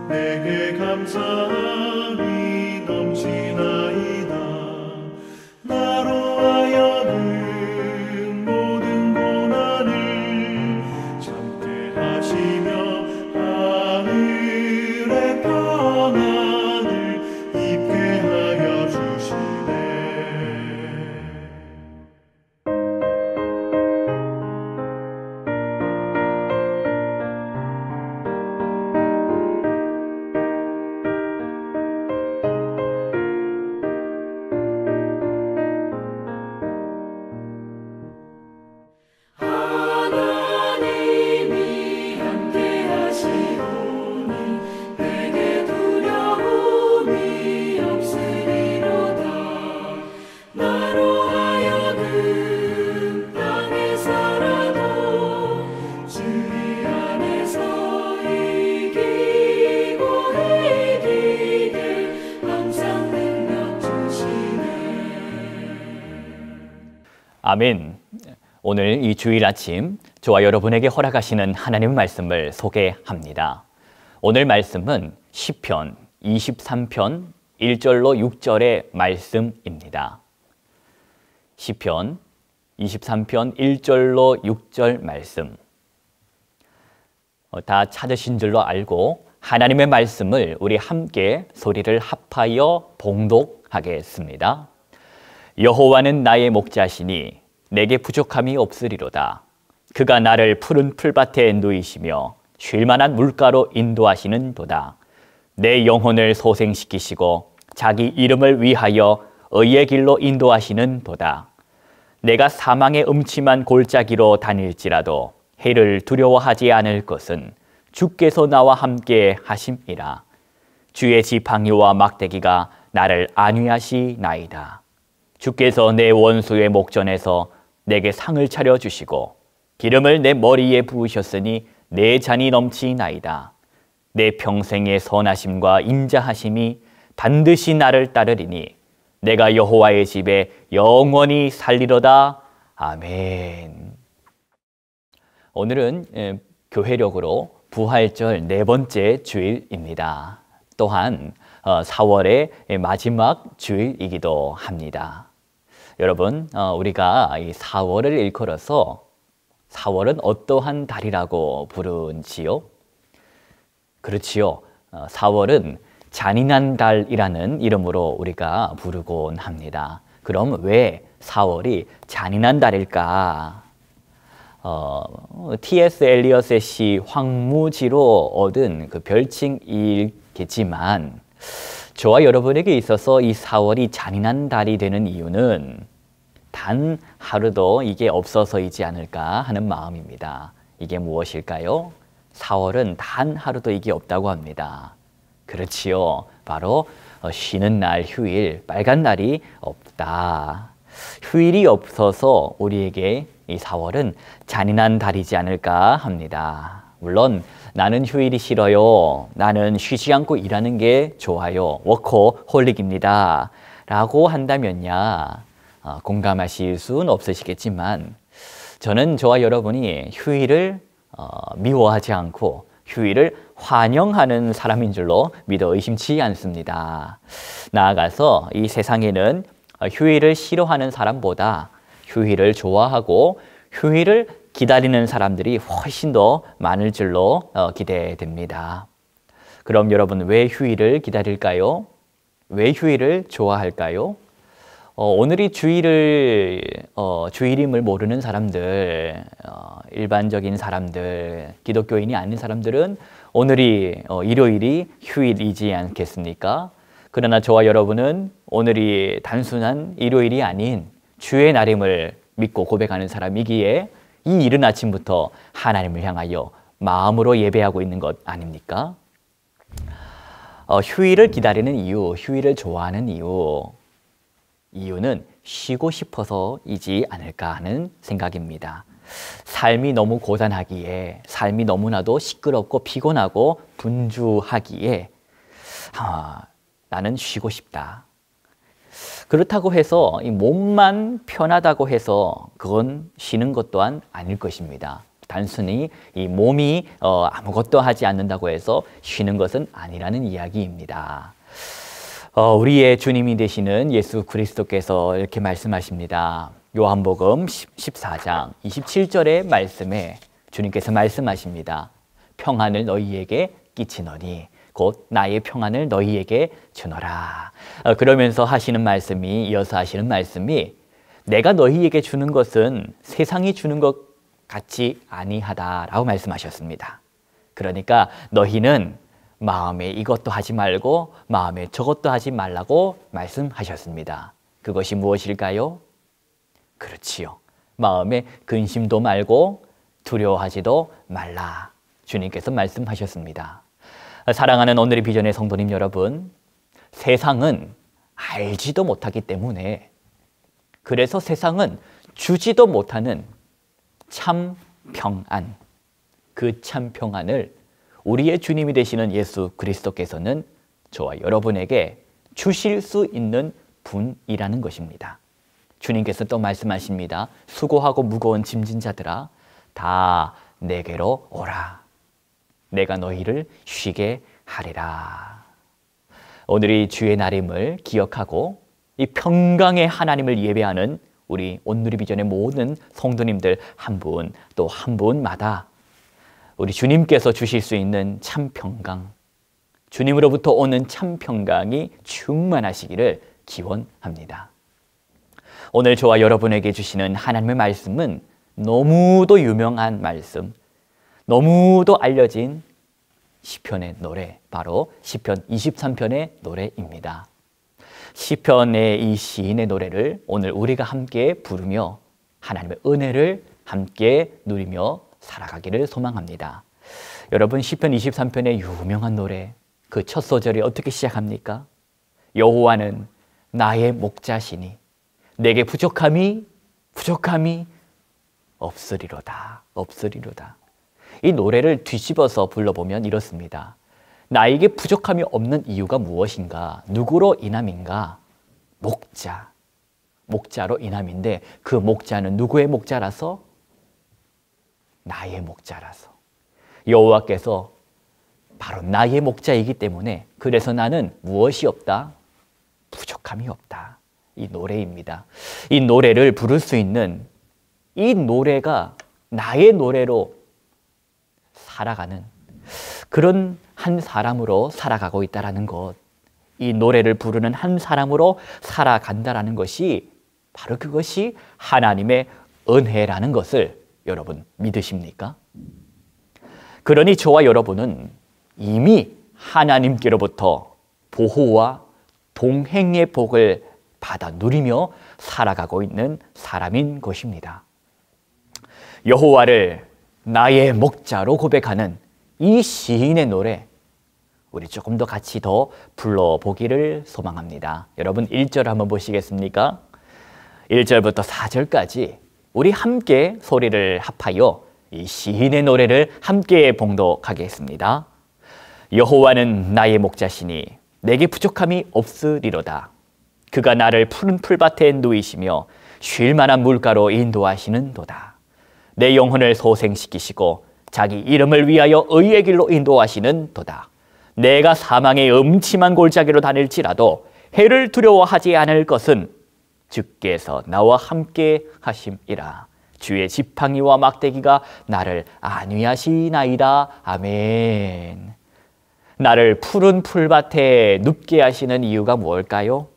내게 감사함이 넘치나이다. 나로 하여금 모든 고난을 참게 하시며 하늘의 평안을 입게 하여 주시네. 하나님이 함께 하시오니 내게 두려움이 없으리로다. 나로 하여금 땅에 살아도 주의 안에서 이기고 이기게 항상 능력 주시네. 아멘. 오늘 이 주일 아침 저와 여러분에게 허락하시는 하나님의 말씀을 소개합니다. 오늘 말씀은 시편 23편 1절로 6절의 말씀입니다. 시편 23편 1절로 6절 말씀. 다 찾으신 줄로 알고 하나님의 말씀을 우리 함께 소리를 합하여 봉독하겠습니다. 여호와는 나의 목자시니 내게 부족함이 없으리로다. 그가 나를 푸른 풀밭에 누이시며 쉴만한 물가로 인도하시는 도다. 내 영혼을 소생시키시고 자기 이름을 위하여 의의 길로 인도하시는 도다. 내가 사망의 음침한 골짜기로 다닐지라도 해를 두려워하지 않을 것은 주께서 나와 함께 하심이라. 주의 지팡이와 막대기가 나를 안위하시나이다. 주께서 내 원수의 목전에서 내게 상을 차려주시고 기름을 내 머리에 부으셨으니 내 잔이 넘치나이다. 내 평생의 선하심과 인자하심이 반드시 나를 따르리니 내가 여호와의 집에 영원히 살리로다. 아멘. 오늘은 교회력으로 부활절 네 번째 주일입니다. 또한 4월의 마지막 주일이기도 합니다. 여러분, 우리가 이 4월을 일컬어서 4월은 어떠한 달이라고 부르지요? 그렇지요. 4월은 잔인한 달이라는 이름으로 우리가 부르곤 합니다. 그럼 왜 4월이 잔인한 달일까? T.S. 엘리엇의 시 황무지로 얻은 그 별칭이겠지만 저와 여러분에게 있어서 이 4월이 잔인한 달이 되는 이유는 단 하루도 이게 없어서이지 않을까 하는 마음입니다. 이게 무엇일까요? 4월은 단 하루도 이게 없다고 합니다. 그렇지요. 바로 쉬는 날, 휴일, 빨간 날이 없다. 휴일이 없어서 우리에게 이 4월은 잔인한 달이지 않을까 합니다. 물론 나는 휴일이 싫어요. 나는 쉬지 않고 일하는 게 좋아요. 워커홀릭입니다. 라고 한다면야 공감하실 수는 없으시겠지만 저는 저와 여러분이 휴일을 미워하지 않고 휴일을 환영하는 사람인 줄로 믿어 의심치 않습니다. 나아가서 이 세상에는 휴일을 싫어하는 사람보다 휴일을 좋아하고 휴일을 기다리는 사람들이 훨씬 더 많을 줄로 기대됩니다. 그럼 여러분 왜 휴일을 기다릴까요? 왜 휴일을 좋아할까요? 오늘이 주일임을 모르는 사람들, 일반적인 사람들, 기독교인이 아닌 사람들은 오늘이 일요일이 휴일이지 않겠습니까? 그러나 저와 여러분은 오늘이 단순한 일요일이 아닌 주의 날임을 믿고 고백하는 사람이기에 이 이른 아침부터 하나님을 향하여 마음으로 예배하고 있는 것 아닙니까? 휴일을 기다리는 이유, 휴일을 좋아하는 이유는 쉬고 싶어서이지 않을까 하는 생각입니다. 삶이 너무 고단하기에, 삶이 너무나도 시끄럽고 피곤하고 분주하기에 나는 쉬고 싶다. 그렇다고 해서 이 몸만 편하다고 해서 그건 쉬는 것 또한 아닐 것입니다. 단순히 이 몸이 아무것도 하지 않는다고 해서 쉬는 것은 아니라는 이야기입니다. 우리의 주님이 되시는 예수 그리스도께서 이렇게 말씀하십니다. 요한복음 14장 27절의 말씀에 주님께서 말씀하십니다. 평안을 너희에게 끼치노니 곧 나의 평안을 너희에게 주노라. 그러면서 하시는 말씀이, 이어서 하시는 말씀이, 내가 너희에게 주는 것은 세상이 주는 것 같지 아니하다라고 말씀하셨습니다. 그러니까 너희는 마음에 이것도 하지 말고 마음에 저것도 하지 말라고 말씀하셨습니다. 그것이 무엇일까요? 그렇지요. 마음에 근심도 말고 두려워하지도 말라. 주님께서 말씀하셨습니다. 사랑하는 오늘의 비전의 성도님 여러분, 세상은 알지도 못하기 때문에, 그래서 세상은 주지도 못하는 참 평안, 그 참 평안을 우리의 주님이 되시는 예수 그리스도께서는 저와 여러분에게 주실 수 있는 분이라는 것입니다. 주님께서 또 말씀하십니다. 수고하고 무거운 짐진 자들아, 다 내게로 오라. 내가 너희를 쉬게 하리라. 오늘이 주의 날임을 기억하고 이 평강의 하나님을 예배하는 우리 온누리 비전의 모든 성도님들 한 분 또 한 분마다 우리 주님께서 주실 수 있는 참 평강, 주님으로부터 오는 참 평강이 충만하시기를 기원합니다. 오늘 저와 여러분에게 주시는 하나님의 말씀은 너무도 유명한 말씀, 너무도 알려진 시편의 노래, 바로 시편 23편의 노래입니다. 시편의 이 시인의 노래를 오늘 우리가 함께 부르며 하나님의 은혜를 함께 누리며 살아가기를 소망합니다. 여러분, 시편 23편의 유명한 노래, 그 첫 소절이 어떻게 시작합니까? 여호와는 나의 목자시니 내게 부족함이 없으리로다. 이 노래를 뒤집어서 불러보면 이렇습니다. 나에게 부족함이 없는 이유가 무엇인가? 누구로 인함인가? 목자로 인함인데, 그 목자는 누구의 목자라서? 나의 목자라서. 여호와께서 바로 나의 목자이기 때문에, 그래서 나는 무엇이 없다? 부족함이 없다. 이 노래입니다. 이 노래를 부를 수 있는, 이 노래가 나의 노래로 살아가는 그런 한 사람으로 살아가고 있다는 것, 이 노래를 부르는 한 사람으로 살아간다는 것이 바로 그것이 하나님의 은혜라는 것을 여러분 믿으십니까? 그러니 저와 여러분은 이미 하나님께로부터 보호와 동행의 복을 받아 누리며 살아가고 있는 사람인 것입니다. 여호와를 나의 목자로 고백하는 이 시인의 노래, 우리 조금 더 같이 더 불러보기를 소망합니다. 여러분, 1절 한번 보시겠습니까? 1절부터 4절까지 우리 함께 소리를 합하여 이 시인의 노래를 함께 봉독하겠습니다. 여호와는 나의 목자시니 내게 부족함이 없으리로다. 그가 나를 푸른 풀밭에 누이시며 쉴 만한 물가로 인도하시는도다. 내 영혼을 소생시키시고 자기 이름을 위하여 의의 길로 인도하시는 도다. 내가 사망의 음침한 골짜기로 다닐지라도 해를 두려워하지 않을 것은 주께서 나와 함께 하심이라. 주의 지팡이와 막대기가 나를 안위하시나이다. 아멘. 나를 푸른 풀밭에 눕게 하시는 이유가 무엇일까요?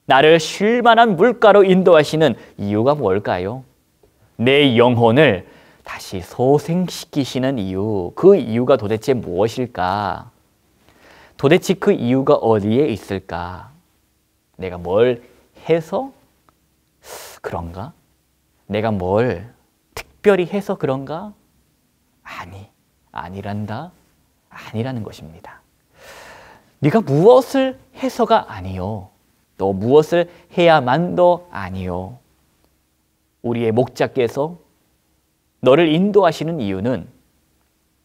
나를 쉴 만한 물가로 인도하시는 이유가 무엇일까요? 내 영혼을 다시 소생시키시는 이유, 그 이유가 도대체 무엇일까? 도대체 그 이유가 어디에 있을까? 내가 뭘 해서 그런가? 내가 뭘 특별히 해서 그런가? 아니라는 것입니다. 네가 무엇을 해서가 아니요, 또 무엇을 해야만도 아니요. 우리의 목자께서 너를 인도하시는 이유는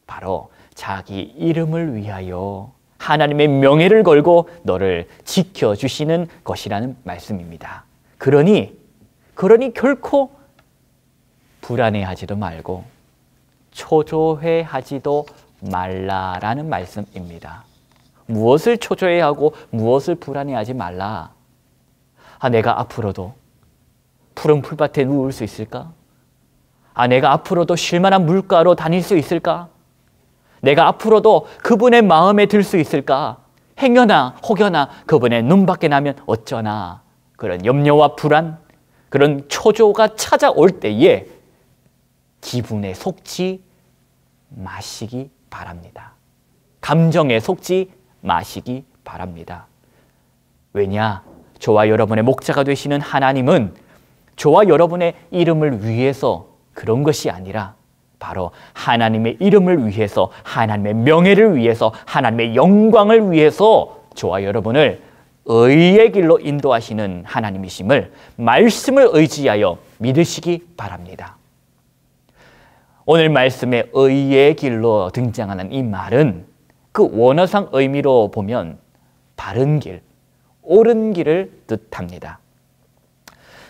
바로 자기 이름을 위하여 하나님의 명예를 걸고 너를 지켜주시는 것이라는 말씀입니다. 그러니 결코 불안해하지도 말고 초조해하지도 말라라는 말씀입니다. 무엇을 초조해하고 무엇을 불안해하지 말라. 내가 앞으로도 푸른 풀밭에 누울 수 있을까? 내가 앞으로도 쉴만한 물가로 다닐 수 있을까? 내가 앞으로도 그분의 마음에 들 수 있을까? 행여나 혹여나 그분의 눈밖에 나면 어쩌나. 그런 염려와 불안, 그런 초조가 찾아올 때에 기분에 속지 마시기 바랍니다. 감정에 속지 마시기 바랍니다. 왜냐? 저와 여러분의 목자가 되시는 하나님은 저와 여러분의 이름을 위해서 그런 것이 아니라 바로 하나님의 이름을 위해서, 하나님의 명예를 위해서, 하나님의 영광을 위해서 저와 여러분을 의의 길로 인도하시는 하나님이심을 말씀을 의지하여 믿으시기 바랍니다. 오늘 말씀에 의의 길로 등장하는 이 말은 그 원어상 의미로 보면 바른 길, 옳은 길을 뜻합니다.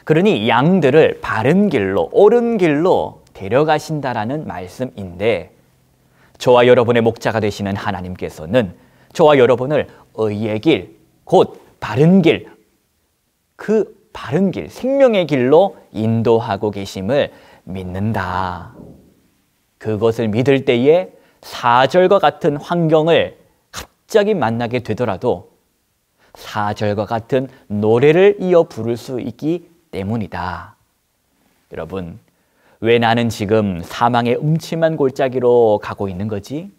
그러니 양들을 바른 길로, 옳은 길로 데려가신다라는 말씀인데, 저와 여러분의 목자가 되시는 하나님께서는 저와 여러분을 의의 길, 곧 바른 길, 그 바른 길, 생명의 길로 인도하고 계심을 믿는다. 그것을 믿을 때에 사절과 같은 환경을 갑자기 만나게 되더라도 사절과 같은 노래를 이어 부를 수 있기 때문이다. 여러분, 왜 나는 지금 사망의 음침한 골짜기로 가고 있는 거지?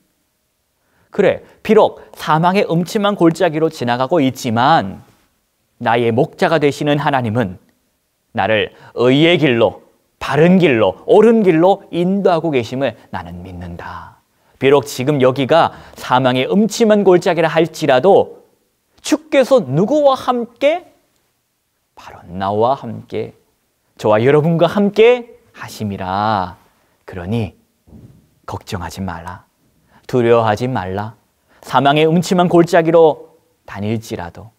그래, 비록 사망의 음침한 골짜기로 지나가고 있지만 나의 목자가 되시는 하나님은 나를 의의 길로, 바른 길로, 옳은 길로 인도하고 계심을 나는 믿는다. 비록 지금 여기가 사망의 음침한 골짜기라 할지라도 주께서 누구와 함께? 바로 나와 함께, 저와 여러분과 함께 하심이라. 그러니 걱정하지 말라. 두려워하지 말라. 사망의 음침한 골짜기로 다닐지라도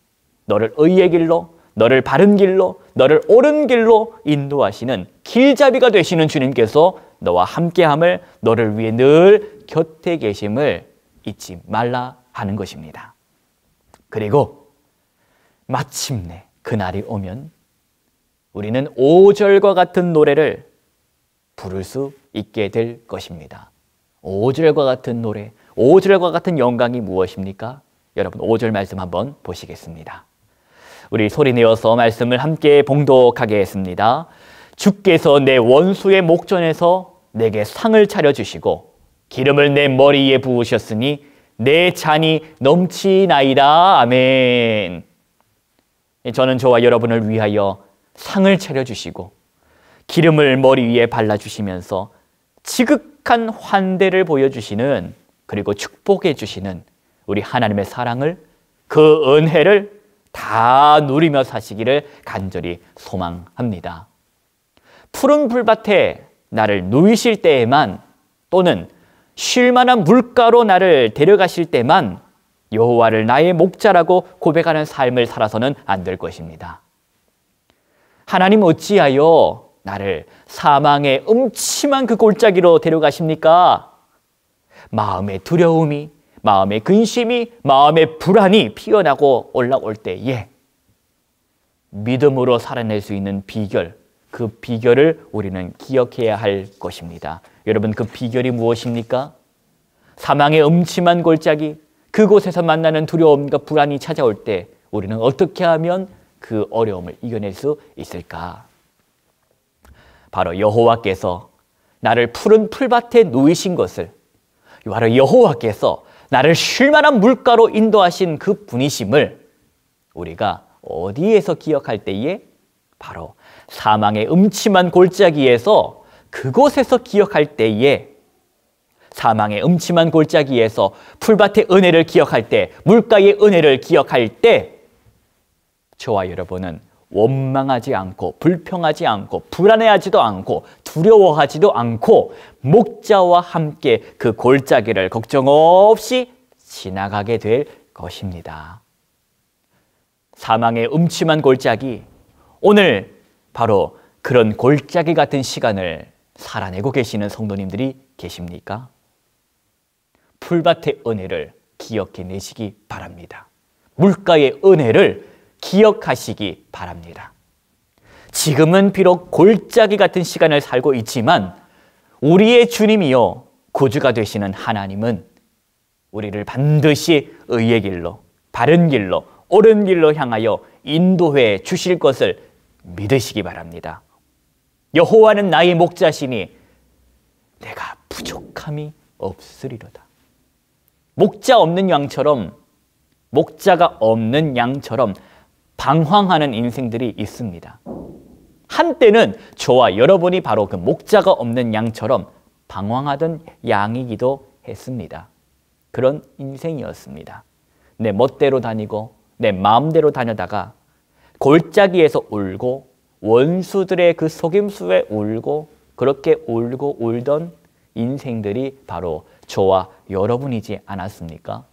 너를 의의 길로, 너를 바른 길로, 너를 옳은 길로 인도하시는 길잡이가 되시는 주님께서 너와 함께함을, 너를 위해 늘 곁에 계심을 잊지 말라 하는 것입니다. 그리고 마침내 그날이 오면 우리는 5절과 같은 노래를 부를 수 있게 될 것입니다. 5절과 같은 노래, 5절과 같은 영광이 무엇입니까? 여러분 5절 말씀 한번 보시겠습니다. 우리 소리내어서 말씀을 함께 봉독하겠습니다. 주께서 내 원수의 목전에서 내게 상을 차려주시고 기름을 내 머리에 부으셨으니 내 잔이 넘치나이다. 아멘. 저는 저와 여러분을 위하여 상을 차려주시고 기름을 머리 위에 발라주시면서 지극한 환대를 보여주시는, 그리고 축복해 주시는 우리 하나님의 사랑을, 그 은혜를 다 누리며 사시기를 간절히 소망합니다. 푸른 풀밭에 나를 누이실 때에만, 또는 쉴만한 물가로 나를 데려가실 때만 여호와를 나의 목자라고 고백하는 삶을 살아서는 안 될 것입니다. 하나님 어찌하여 나를 사망의 음침한 그 골짜기로 데려가십니까? 마음의 두려움이, 마음의 근심이, 마음의 불안이 피어나고 올라올 때에 믿음으로 살아낼 수 있는 비결, 그 비결을 우리는 기억해야 할 것입니다. 여러분, 그 비결이 무엇입니까? 사망의 음침한 골짜기, 그곳에서 만나는 두려움과 불안이 찾아올 때 우리는 어떻게 하면 그 어려움을 이겨낼 수 있을까? 바로 여호와께서 나를 푸른 풀밭에 누이신 것을, 바로 여호와께서 나를 쉴만한 물가로 인도하신 그 분이심을 우리가 어디에서 기억할 때에? 바로 사망의 음침한 골짜기에서, 그곳에서 기억할 때에, 사망의 음침한 골짜기에서 풀밭의 은혜를 기억할 때, 물가의 은혜를 기억할 때 저와 여러분은 원망하지 않고, 불평하지 않고, 불안해하지도 않고, 두려워하지도 않고 목자와 함께 그 골짜기를 걱정 없이 지나가게 될 것입니다. 사망의 음침한 골짜기, 오늘 바로 그런 골짜기 같은 시간을 살아내고 계시는 성도님들이 계십니까? 풀밭의 은혜를 기억해내시기 바랍니다. 물가의 은혜를 기억하시기 바랍니다. 지금은 비록 골짜기 같은 시간을 살고 있지만 우리의 주님이요 구주가 되시는 하나님은 우리를 반드시 의의 길로, 바른 길로, 옳은 길로 향하여 인도해 주실 것을 믿으시기 바랍니다. 여호와는 나의 목자시니 내가 부족함이 없으리로다. 목자 없는 양처럼, 목자가 없는 양처럼 방황하는 인생들이 있습니다. 한때는 저와 여러분이 바로 그 목자가 없는 양처럼 방황하던 양이기도 했습니다. 그런 인생이었습니다. 내 멋대로 다니고 내 마음대로 다녀다가 골짜기에서 울고 원수들의 그 속임수에 울고 그렇게 울고 울던 인생들이 바로 저와 여러분이지 않았습니까?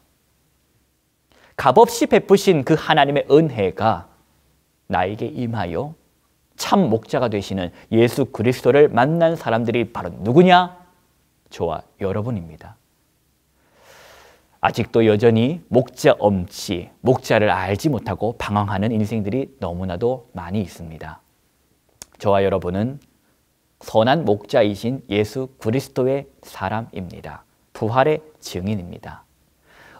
값없이 베푸신 그 하나님의 은혜가 나에게 임하여 참 목자가 되시는 예수 그리스도를 만난 사람들이 바로 누구냐? 저와 여러분입니다. 아직도 여전히 목자 엄치, 목자를 알지 못하고 방황하는 인생들이 너무나도 많이 있습니다. 저와 여러분은 선한 목자이신 예수 그리스도의 사람입니다. 부활의 증인입니다.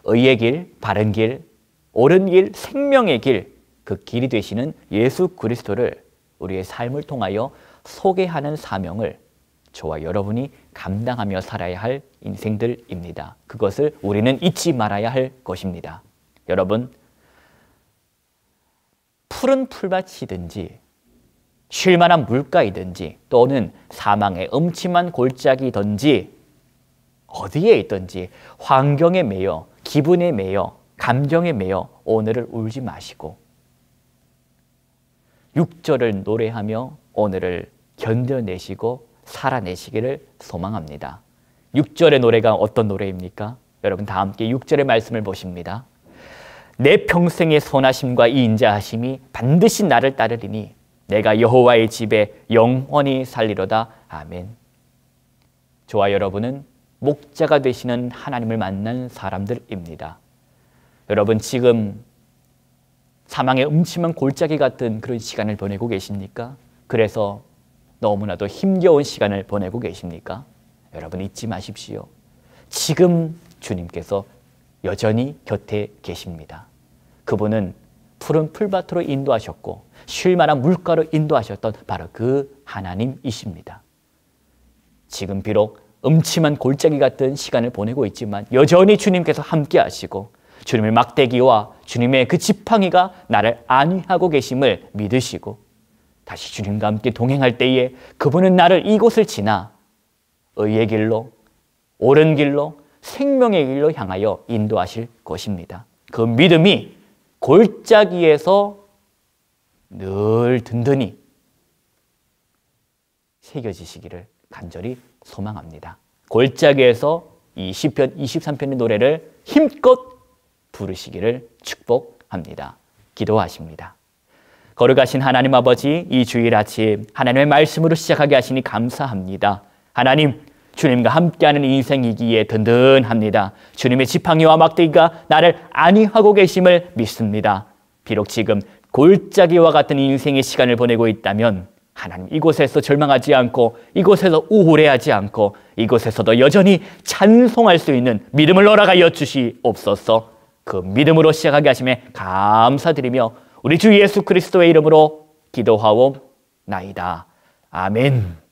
의의 길, 바른 길, 옳은 길, 생명의 길, 그 길이 되시는 예수 그리스도를 우리의 삶을 통하여 소개하는 사명을 저와 여러분이 감당하며 살아야 할 인생들입니다. 그것을 우리는 잊지 말아야 할 것입니다. 여러분, 푸른 풀밭이든지 쉴만한 물가이든지 또는 사망의 음침한 골짜기든지 어디에 있든지 환경에 매여 기분에 매여 감정에 매여 오늘을 울지 마시고 6절을 노래하며 오늘을 견뎌내시고 살아내시기를 소망합니다. 6절의 노래가 어떤 노래입니까? 여러분 다 함께 6절의 말씀을 보십니다. 내 평생의 선하심과 이 인자하심이 반드시 나를 따르리니 내가 여호와의 집에 영원히 살리로다. 아멘. 저와 여러분은 목자가 되시는 하나님을 만난 사람들입니다. 여러분 지금 사망의 음침한 골짜기 같은 그런 시간을 보내고 계십니까? 그래서 너무나도 힘겨운 시간을 보내고 계십니까? 여러분 잊지 마십시오. 지금 주님께서 여전히 곁에 계십니다. 그분은 푸른 풀밭으로 인도하셨고 쉴만한 물가로 인도하셨던 바로 그 하나님이십니다. 지금 비록 음침한 골짜기 같은 시간을 보내고 있지만 여전히 주님께서 함께 하시고 주님의 막대기와 주님의 그 지팡이가 나를 안위하고 계심을 믿으시고 다시 주님과 함께 동행할 때에 그분은 나를 이곳을 지나 의의 길로, 옳은 길로, 생명의 길로 향하여 인도하실 것입니다. 그 믿음이 골짜기에서 늘 든든히 새겨지시기를 간절히 소망합니다. 골짜기에서 이 시편 23편의 노래를 힘껏 부르시기를 축복합니다. 기도하십니다. 거룩하신 하나님 아버지, 이 주일 아침 하나님의 말씀으로 시작하게 하시니 감사합니다. 하나님, 주님과 함께하는 인생이기에 든든합니다. 주님의 지팡이와 막대기가 나를 안위하고 계심을 믿습니다. 비록 지금 골짜기와 같은 인생의 시간을 보내고 있다면 하나님 이곳에서 절망하지 않고 이곳에서 우울해하지 않고 이곳에서도 여전히 찬송할 수 있는 믿음을 허락하여 주시옵소서. 그 믿음으로 시작하게 하심에 감사드리며 우리 주 예수 그리스도의 이름으로 기도하옵나이다. 아멘.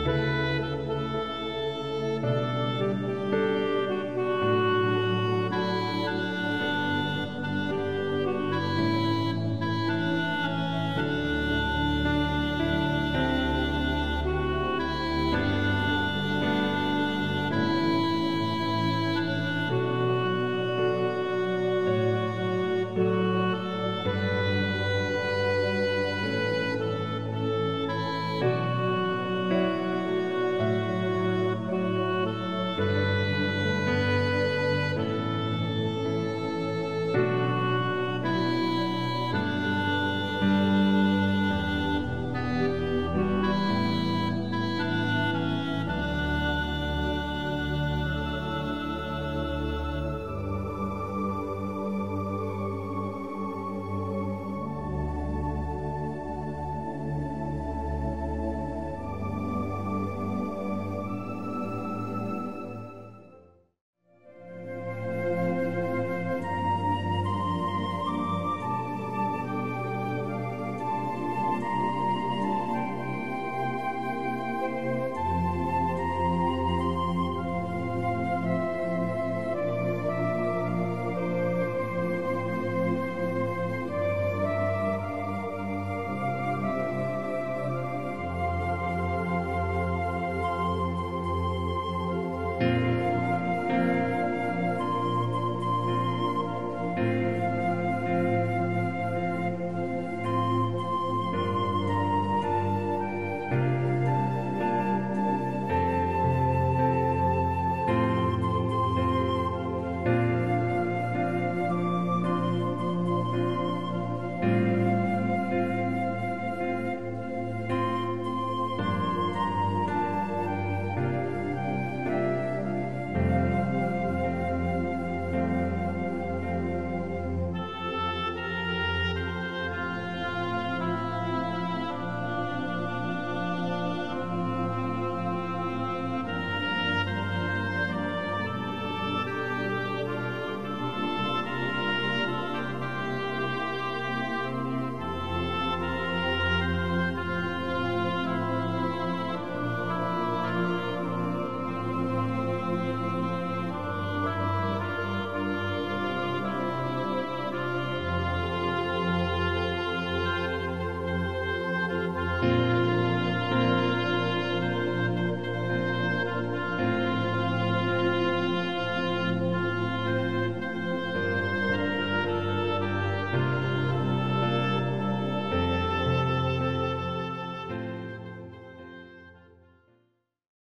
주시네